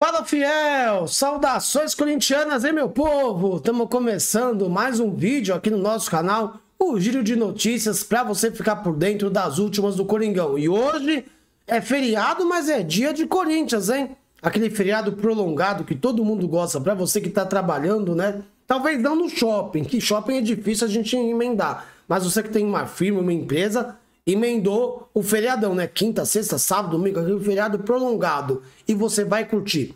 Fala, fiel! Saudações corintianas, hein, meu povo? Estamos começando mais um vídeo aqui no nosso canal, o Giro de Notícias, para você ficar por dentro das últimas do Coringão. E hoje é feriado, mas é dia de Corinthians, hein? Aquele feriado prolongado que todo mundo gosta, para você que está trabalhando, né? Talvez não no shopping, que shopping é difícil a gente emendar. Mas você que tem uma firma, uma empresa, emendou o feriadão, né? Quinta, sexta, sábado, domingo, aquele feriado prolongado. E você vai curtir.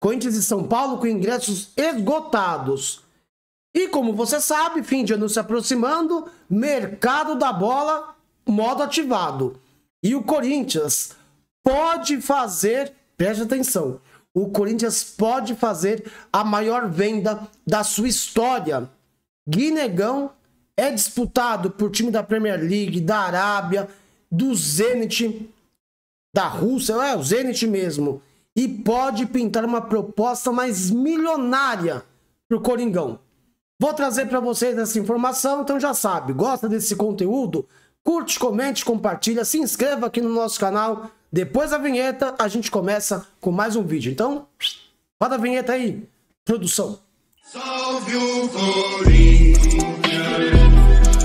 Corinthians e São Paulo com ingressos esgotados. E como você sabe, fim de ano se aproximando, mercado da bola, modo ativado. E o Corinthians pode fazer, preste atenção, o Corinthians pode fazer a maior venda da sua história. Guinegão é disputado por time da Premier League, da Arábia, do Zenit, da Rússia, é o Zenit mesmo. E pode pintar uma proposta mais milionária para o Coringão. Vou trazer para vocês essa informação, então já sabe, gosta desse conteúdo? Curte, comente, compartilha, se inscreva aqui no nosso canal. Depois da vinheta, a gente começa com mais um vídeo. Então, roda a vinheta aí, produção. Salve o Corinthians,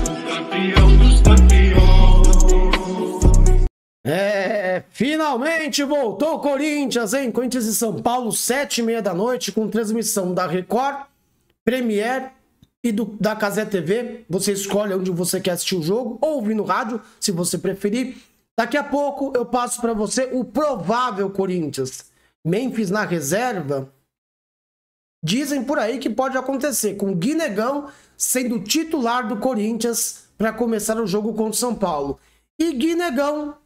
o campeão dos campeões. Finalmente voltou o Corinthians, hein? Corinthians e São Paulo, 7h30 da noite, com transmissão da Record, Premier e da Cazé TV. Você escolhe onde você quer assistir o jogo, ou ouvir no rádio, se você preferir. Daqui a pouco eu passo para você o provável Corinthians. Memphis na reserva. Dizem por aí que pode acontecer, com o Guinegão sendo titular do Corinthians para começar o jogo contra o São Paulo. E Guinegão,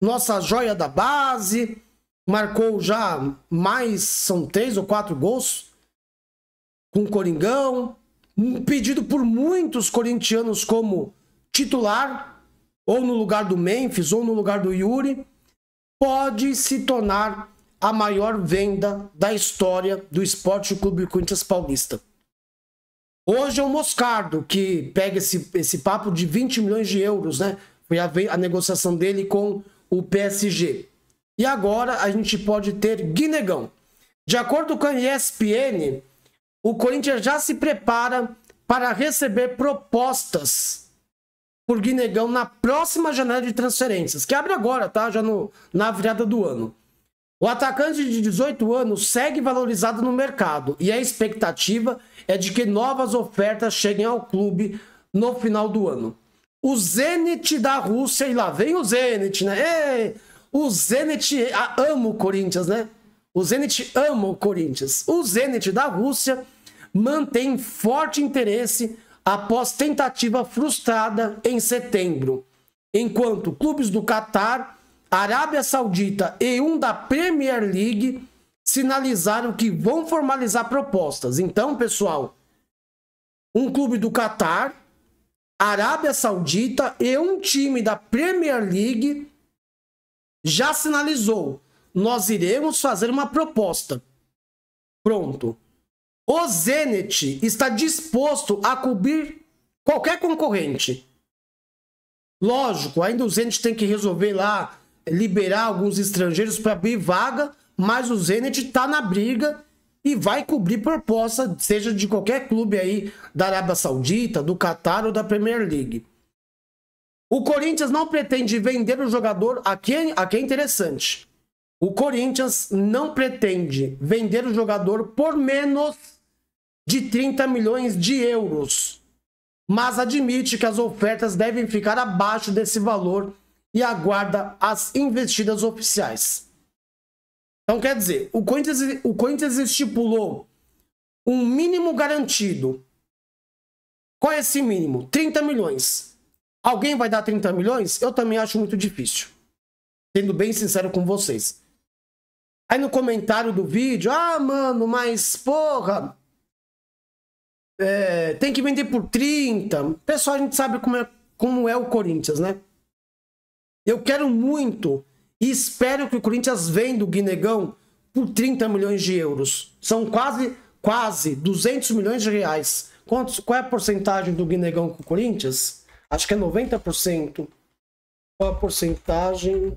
nossa joia da base, marcou já mais, são 3 ou 4 gols com o Coringão, pedido por muitos corintianos como titular, ou no lugar do Memphis, ou no lugar do Yuri, pode se tornar a maior venda da história do Esporte Clube Corinthians Paulista. Hoje é o Moscardo que pega esse papo de 20 milhões de euros, né? Foi a negociação dele com o PSG. E agora a gente pode ter Guinegão. De acordo com a ESPN, o Corinthians já se prepara para receber propostas por Guinegão na próxima janela de transferências, que abre agora, tá? Já na virada do ano. O atacante de 18 anos segue valorizado no mercado e a expectativa é de que novas ofertas cheguem ao clube no final do ano. O Zenit da Rússia, e lá vem o Zenit, né? O Zenit ama o Corinthians, né? O Zenit ama o Corinthians. O Zenit da Rússia mantém forte interesse após tentativa frustrada em setembro, enquanto clubes do Catar, Arábia Saudita e um da Premier League sinalizaram que vão formalizar propostas. Então, pessoal, um clube do Catar, Arábia Saudita e um time da Premier League já sinalizou: nós iremos fazer uma proposta. Pronto. O Zenit está disposto a cobrir qualquer concorrente. Lógico, ainda o Zenit tem que resolver lá, liberar alguns estrangeiros para abrir vaga, mas o Zenit está na briga e vai cobrir proposta, seja de qualquer clube aí da Arábia Saudita, do Catar ou da Premier League. O Corinthians não pretende vender o jogador, aqui é interessante. O Corinthians não pretende vender o jogador por menos de 30 milhões de euros, mas admite que as ofertas devem ficar abaixo desse valor e aguarda as investidas oficiais. Então, quer dizer, o Corinthians estipulou um mínimo garantido. Qual é esse mínimo? 30 milhões. Alguém vai dar 30 milhões? Eu também acho muito difícil. Sendo bem sincero com vocês. Aí no comentário do vídeo, mano, mas porra, tem que vender por 30. Pessoal, a gente sabe como é o Corinthians, né? Eu quero muito e espero que o Corinthians venda o Guinegão por 30 milhões de euros. São quase 200 milhões de reais. Qual é a porcentagem do Guinegão com o Corinthians? Acho que é 90%. Qual a porcentagem?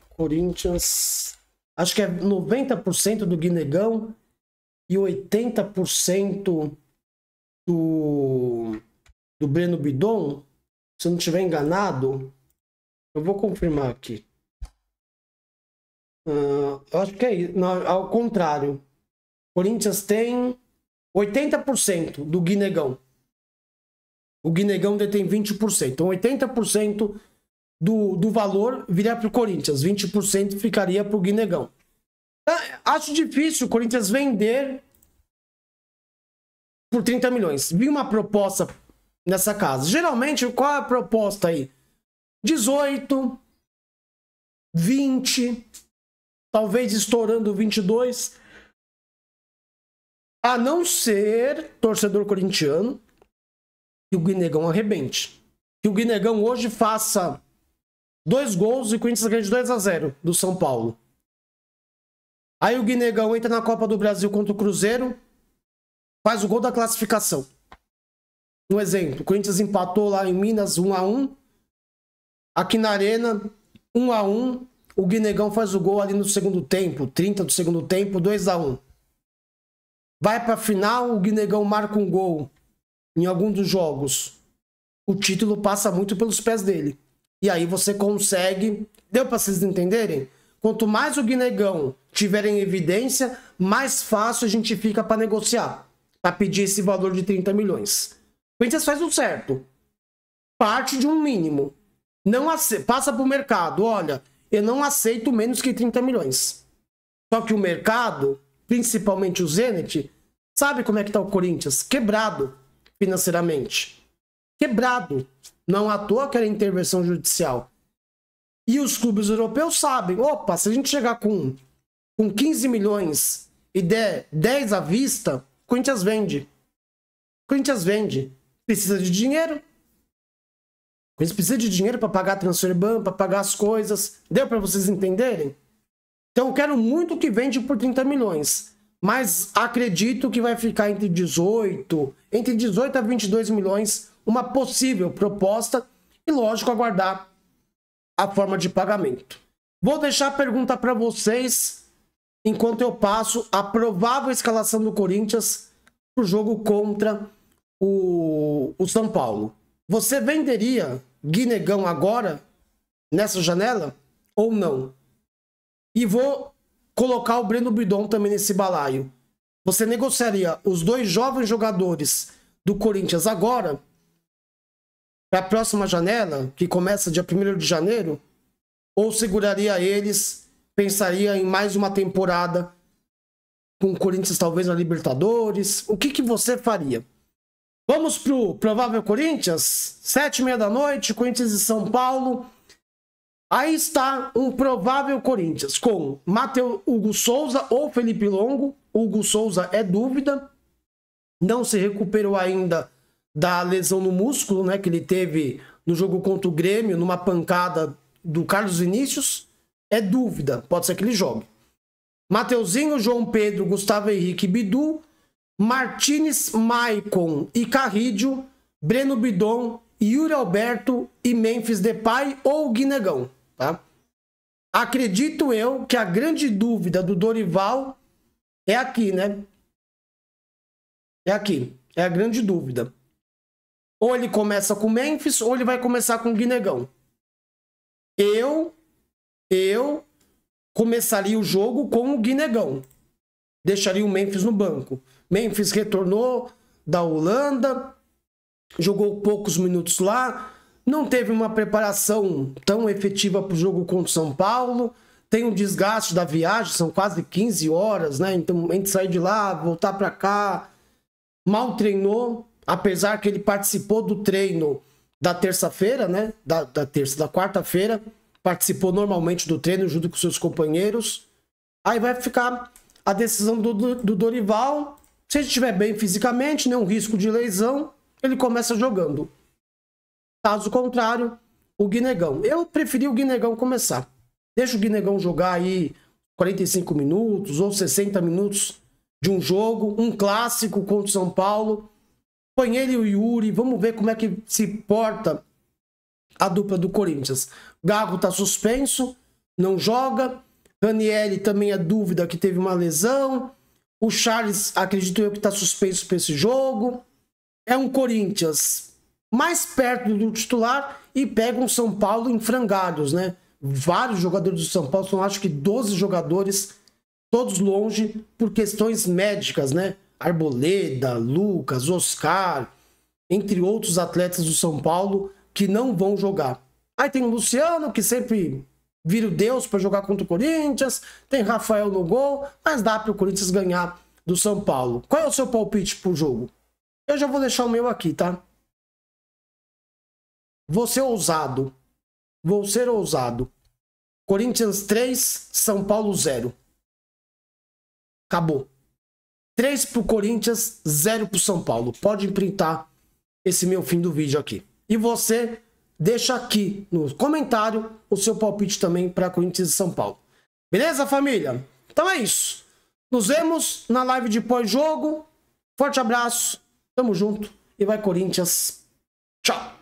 Corinthians Acho que é 90% do Guinegão e 80% do Breno Bidon. Se eu não estiver enganado, eu vou confirmar aqui. Eu acho que é isso. Não, ao contrário. Corinthians tem 80% do Guinegão. O Guinegão detém 20%. Então 80% do valor viria para o Corinthians. 20% ficaria para o Guinegão. Acho difícil o Corinthians vender por 30 milhões. Vi uma proposta nessa casa. Geralmente, qual é a proposta aí? 18, 20, talvez estourando 22. A não ser torcedor corintiano que o Guinegão arrebente. Que o Guinegão hoje faça 2 gols e o Corinthians ganhe de 2-0 do São Paulo. Aí o Guinegão entra na Copa do Brasil contra o Cruzeiro, faz o gol da classificação. Um exemplo, o Corinthians empatou lá em Minas 1-1. Aqui na Arena, 1-1. O Guinegão faz o gol ali no segundo tempo, 30 do segundo tempo, 2-1. Vai pra final, o Guinegão marca um gol em algum dos jogos. O título passa muito pelos pés dele. E aí você consegue... Deu pra vocês entenderem? Quanto mais o Guinegão tiver em evidência, mais fácil a gente fica para negociar. Para pedir esse valor de 30 milhões. O Corinthians faz o certo. Parte de um mínimo. Não passa para o mercado. Olha, eu não aceito menos que 30 milhões. Só que o mercado, principalmente o Zenit, sabe como é que está o Corinthians? Quebrado financeiramente. Quebrado. Não à toa que era intervenção judicial. E os clubes europeus sabem. Opa, se a gente chegar com 15 milhões e der 10 à vista, o Corinthians vende. O Corinthians vende. Precisa de dinheiro. O Corinthians precisa de dinheiro para pagar a transfer ban, para pagar as coisas. Deu para vocês entenderem? Então eu quero muito que vende por 30 milhões. Mas acredito que vai ficar entre 18 a 22 milhões uma possível proposta. E lógico, aguardar a forma de pagamento. Vou deixar a pergunta para vocês enquanto eu passo a provável escalação do Corinthians para o jogo contra o São Paulo. Você venderia Guinegão agora, nessa janela, ou não? E vou colocar o Breno Bidon também nesse balaio. Você negociaria os 2 jovens jogadores do Corinthians agora, para a próxima janela, que começa dia 1º de janeiro, ou seguraria eles, pensaria em mais uma temporada com o Corinthians talvez na Libertadores? O que você faria? Vamos pro provável Corinthians? 7h30 da noite, Corinthians e São Paulo. Aí está um provável Corinthians com Hugo Souza ou Felipe Longo. Hugo Souza é dúvida. Não se recuperou ainda da lesão no músculo, né, que ele teve no jogo contra o Grêmio, numa pancada do Carlos Vinícius. É dúvida, pode ser que ele jogue. Mateuzinho, João Pedro, Gustavo Henrique, Bidu, Martínez, Maicon e Carrídio, Breno Bidon, Yuri Alberto e Memphis Depay ou Guinegão, tá? Acredito eu que a grande dúvida do Dorival é aqui, né? É aqui, é a grande dúvida. Ou ele começa com Memphis, ou ele vai começar com Guinegão. Eu começaria o jogo com o Guinegão. Deixaria o Memphis no banco. Memphis retornou da Holanda, jogou poucos minutos lá, não teve uma preparação tão efetiva para o jogo contra o São Paulo, tem um desgaste da viagem, são quase 15 horas, né? Então, entre sair de lá, voltar para cá, mal treinou. Apesar que ele participou do treino da terça-feira, né? Da quarta-feira. Participou normalmente do treino junto com seus companheiros. Aí vai ficar a decisão do Dorival. Se ele estiver bem fisicamente, nenhum risco de lesão, ele começa jogando. Caso contrário, o Guinegão. Eu preferi o Guinegão começar. Deixa o Guinegão jogar aí 45 minutos ou 60 minutos de um jogo. Um clássico contra o São Paulo. Põe ele e o Yuri, vamos ver como é que se porta a dupla do Corinthians. Gago tá suspenso, não joga. Ranieri também é dúvida, que teve uma lesão. O Charles, acredito eu, que está suspenso para esse jogo. É um Corinthians mais perto do titular e pega um São Paulo em frangalhos, né? Vários jogadores do São Paulo, são acho que 12 jogadores, todos longe por questões médicas, né? Arboleda, Lucas, Oscar, entre outros atletas do São Paulo que não vão jogar. Aí tem o Luciano, que sempre vira o Deus para jogar contra o Corinthians, tem Rafael no gol, mas dá para o Corinthians ganhar do São Paulo. Qual é o seu palpite pro jogo? Eu já vou deixar o meu aqui, tá? Vou ser ousado. Vou ser ousado. Corinthians 3, São Paulo 0. Acabou. 3 pro Corinthians, 0 pro São Paulo. Pode printar esse meu fim do vídeo aqui. E você deixa aqui no comentário o seu palpite também para Corinthians e São Paulo. Beleza, família? Então é isso. Nos vemos na live de pós-jogo. Forte abraço. Tamo junto. E vai, Corinthians. Tchau.